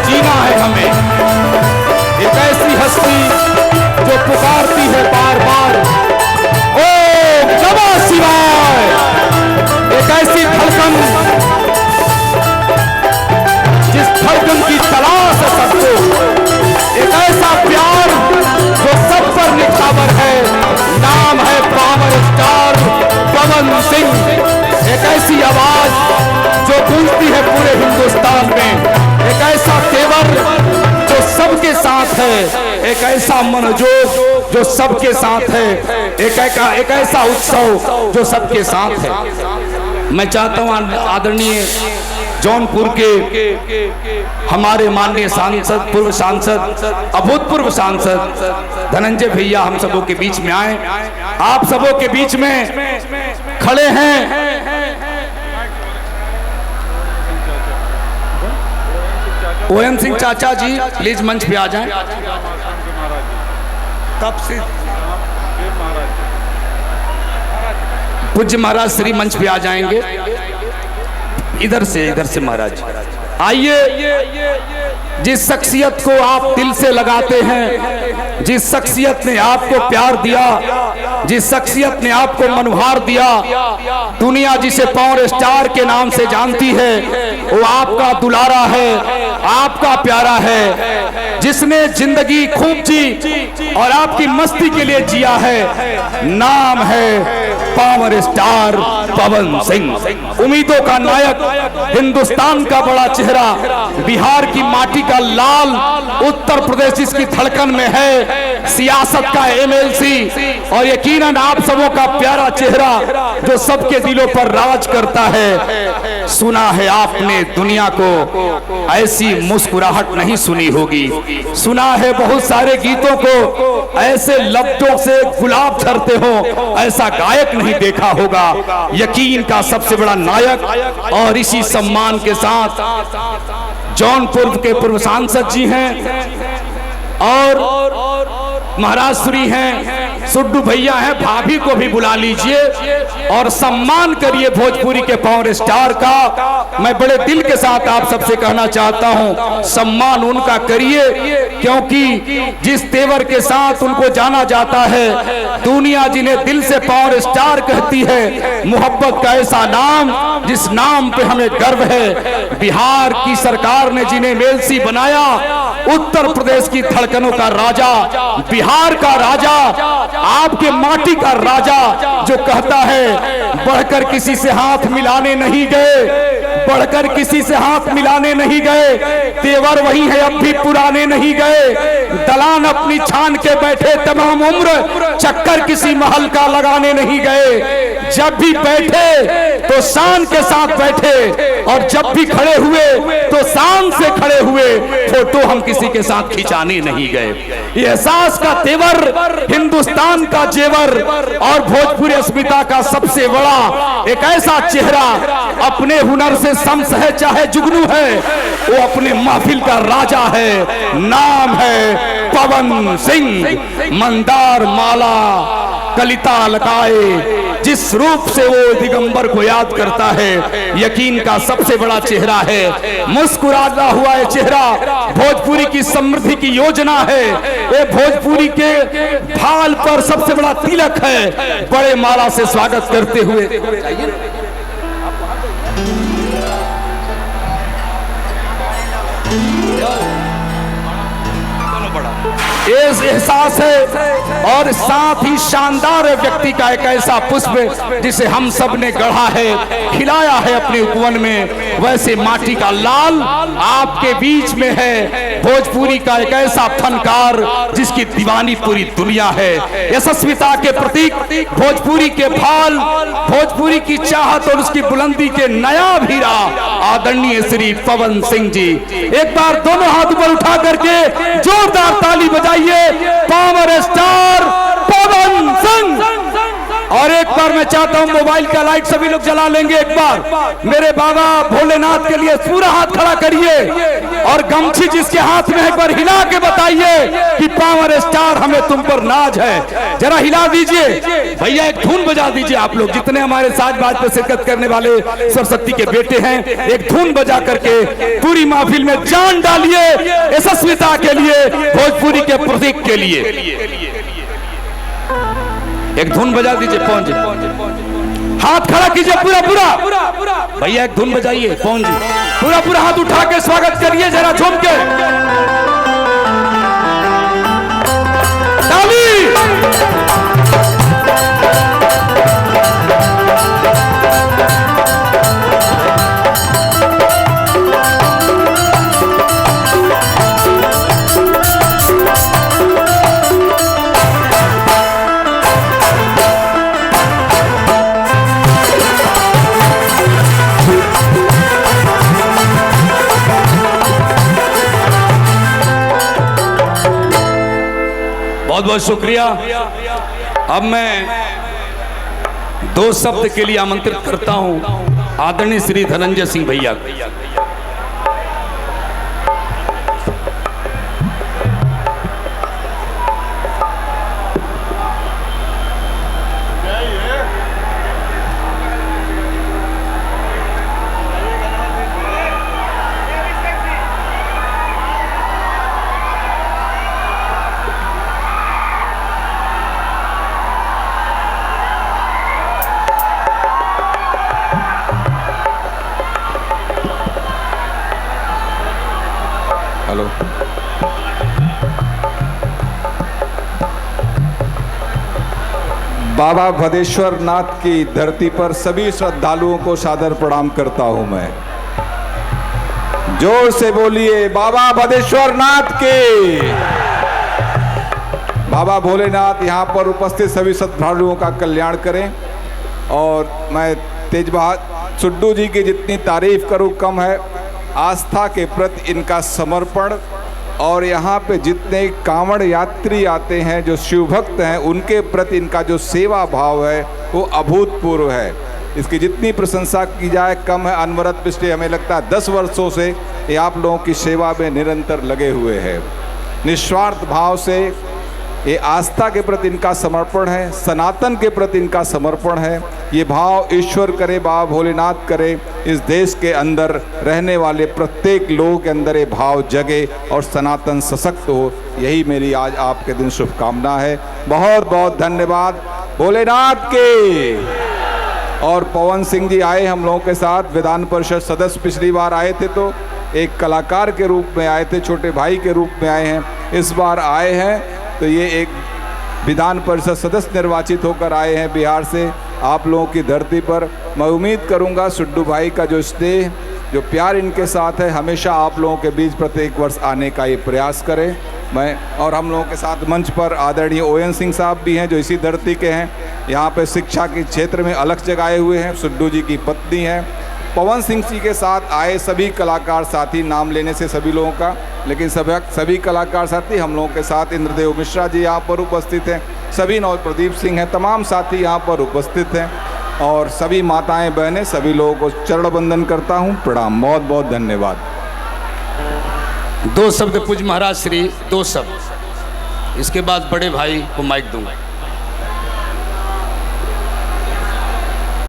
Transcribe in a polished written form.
जीना है हमें। एक ऐसी हस्ती जो पुकारती है बार बार ओम नमः शिवाय। एक ऐसी धड़कन जिस धड़कन की तलाश है सबको। एक ऐसा प्यार जो सब पर निछावर है, नाम है पावर स्टार पवन सिंह। एक ऐसी आवाज जो गूंजती है पूरे हिंदुस्तान में। एक ऐसा तेवर जो सबके साथ है, एक ऐसा मनोजोश जो सबके साथ है, एक ऐसा उत्सव जो सबके साथ है। मैं चाहता हूं आदरणीय जौनपुर के हमारे माननीय सांसद, पूर्व सांसद, अभूतपूर्व सांसद धनंजय भैया हम सबों के बीच में आए। आप सबों के बीच में खड़े हैं। ओएम सिंह चाचा जी प्लीज मंच पे आ जाएं। तब से पूज्य महाराज श्री मंच पे आ जाएंगे। इधर से महाराज आइए। जिस शख्सियत को आप दिल से लगाते हैं, जिस शख्सियत ने आपको प्यार दिया, जिस शख्सियत ने आपको मनोहार दिया, दुनिया जिसे पावर स्टार के नाम से जानती है, वो आपका दुलारा है, आपका प्यारा है, जिसने जिंदगी खूब जी और आपकी मस्ती के लिए जिया है। नाम है पावर स्टार पवन सिंह। उम्मीदों का नायक, हिंदुस्तान का बड़ा चेहरा, बिहार की माटी का लाल, उत्तर प्रदेश जिसकी धड़कन में है, सियासत का एमएलसी और यकीनन आप सबों का प्यारा चेहरा जो सबके दिलों पर राज करता है। सुना है आपने दुनिया को ऐसी मुस्कुराहट नहीं सुनी होगी। सुना है बहुत सारे गीतों को ऐसे लफ्जों से गुलाब झरते हो, ऐसा गायक नहीं देखा होगा। यकीन का सबसे बड़ा नायक और इसी सम्मान के साथ जौनपुर के पूर्व सांसद जी हैं और महाराज श्री हैं, सुड्डू भैया हैं, भाभी को भी बुला लीजिए और सम्मान करिए भोजपुरी के पावर स्टार का। मैं बड़े दिल के साथ आप सबसे कहना चाहता हूं, सम्मान उनका करिए, क्योंकि जिस तेवर के साथ उनको जाना जाता है, दुनिया जिन्हें दिल से पावर स्टार कहती है, मोहब्बत का ऐसा नाम जिस नाम पे हमें गर्व है। बिहार की सरकार ने जिन्हें मेलसी बनाया, उत्तर प्रदेश की धड़कनों का राजा, बिहार का राजा, आपके माटी का राजा, जो कहता है बढ़कर किसी से हाथ मिलाने नहीं गए, बढ़कर किसी से हाथ मिलाने नहीं गए, तेवर वही है अब भी पुराने नहीं गए, दलान अपनी छान के बैठे तमाम उम्र, चक्कर किसी महल का लगाने नहीं गए। जब भी बैठे तो शान के साथ बैठे और जब भी खड़े हुए तो शान से खड़े हुए, फोटो हम किसी के साथ खिंचाने नहीं गए। ये एहसास का तेवर, हिंदुस्तान का जेवर और भोजपुरी अस्मिता का सबसे बड़ा एक ऐसा चेहरा, अपने हुनर से शम्स है चाहे जुगनू है, वो अपने महफिल का राजा है। नाम है पवन सिंह। मंदार माला कलिता लकाए, जिस रूप से वो दिगंबर को याद करता है, यकीन का सबसे बड़ा चेहरा है। मुस्कुराता हुआ ये चेहरा भोजपुरी की समृद्धि की योजना है। ये भोजपुरी के भाल पर सबसे बड़ा तिलक है। बड़े माला से स्वागत करते हुए इस एहसास है और साथ ही शानदार व्यक्ति का एक ऐसा पुष्प जिसे हम सब ने गढ़ा है, खिलाया है अपने उपवन में, वैसे माटी का लाल आपके बीच में है। भोजपुरी का एक ऐसा फनकार जिसकी दीवानी पूरी दुनिया है। यशस्विता के प्रतीक, भोजपुरी के भाल, भोजपुरी की चाहत और उसकी बुलंदी के नया हीरा आदरणीय श्री पवन सिंह जी। एक बार दोनों हाथ ऊपर उठा करके जोरदार ताली बजाइए पावर स्टार पवन सिंह। और एक बार मैं चाहता हूं मोबाइल का लाइट सभी लोग जला लेंगे। एक बार मेरे बाबा भोलेनाथ के लिए पूरा हाथ खड़ा करिए और गमछी जिसके हाथ में एक बार हिला के बताइए कि पावर स्टार हमें तुम पर नाज है। जरा हिला दीजिए भैया, एक धुन बजा दीजिए। आप लोग जितने हमारे साज-बाज पे शिरकत करने वाले सरस्वती के बेटे हैं, एक धुन बजा करके पूरी महफिल में जान डालिए यशस्विता के लिए, भोजपुरी के प्रतीक के लिए। एक धुन बजा दीजिए। पहुंच हाथ खड़ा कीजिए पूरा पूरा भैया, एक धुन बजाइए। पहुंच पूरा हाथ उठा के स्वागत करिए जरा झूम के। ताली। बहुत बहुत शुक्रिया। अब मैं दो शब्द के लिए आमंत्रित करता हूं आदरणीय श्री धनंजय सिंह भैया को। हेलो, बाबा भदेश्वर नाथ की धरती पर सभी श्रद्धालुओं को सादर प्रणाम करता हूं मैं। जोर से बोलिए बाबा भदेश्वर नाथ के। बाबा भोलेनाथ यहाँ पर उपस्थित सभी श्रद्धालुओं का कल्याण करें। और मैं तेज बहादुर सुड्डू जी की जितनी तारीफ करूं कम है। आस्था के प्रति इनका समर्पण और यहाँ पे जितने कांवड़ यात्री आते हैं जो शिव भक्त हैं उनके प्रति इनका जो सेवा भाव है वो अभूतपूर्व है। इसकी जितनी प्रशंसा की जाए कम है। अनवरत पिछले हमें लगता है 10 वर्षों से ये आप लोगों की सेवा में निरंतर लगे हुए हैं। निस्वार्थ भाव से ये आस्था के प्रति इनका समर्पण है, सनातन के प्रति इनका समर्पण है। ये भाव ईश्वर करे, बाबा भोलेनाथ करे, इस देश के अंदर रहने वाले प्रत्येक लोगों के अंदर ये भाव जगे और सनातन सशक्त हो। यही मेरी आज आपके दिन शुभकामना है। बहुत बहुत धन्यवाद भोलेनाथ के। और पवन सिंह जी आए हम लोगों के साथ, विधान परिषद सदस्य। पिछली बार आए थे तो एक कलाकार के रूप में आए थे, छोटे भाई के रूप में आए हैं। इस बार आए हैं तो ये एक विधान परिषद सदस्य निर्वाचित होकर आए हैं बिहार से आप लोगों की धरती पर। मैं उम्मीद करूंगा सुड्डू भाई का जो स्नेह, जो प्यार इनके साथ है, हमेशा आप लोगों के बीच प्रत्येक वर्ष आने का ये प्रयास करें। मैं और हम लोगों के साथ मंच पर आदरणीय ओएन सिंह साहब भी हैं जो इसी धरती के हैं। यहाँ पे शिक्षा के क्षेत्र में अलग जगाए हुए हैं। सुड्डू जी की पत्नी हैं। पवन सिंह जी के साथ आए सभी कलाकार साथी, नाम लेने से सभी लोगों का, लेकिन सभी कलाकार साथी हम लोगों के साथ इंद्रदेव मिश्रा जी यहाँ पर उपस्थित हैं, सभी नौ प्रदीप सिंह हैं, तमाम साथी यहाँ पर उपस्थित हैं। और सभी माताएं बहनें सभी लोगों को चरण वंदन करता हूँ, प्रणाम, बहुत बहुत धन्यवाद। दो शब्द पूज्य महाराज श्री, दो शब्द, इसके बाद बड़े भाई को माइक दूंगा।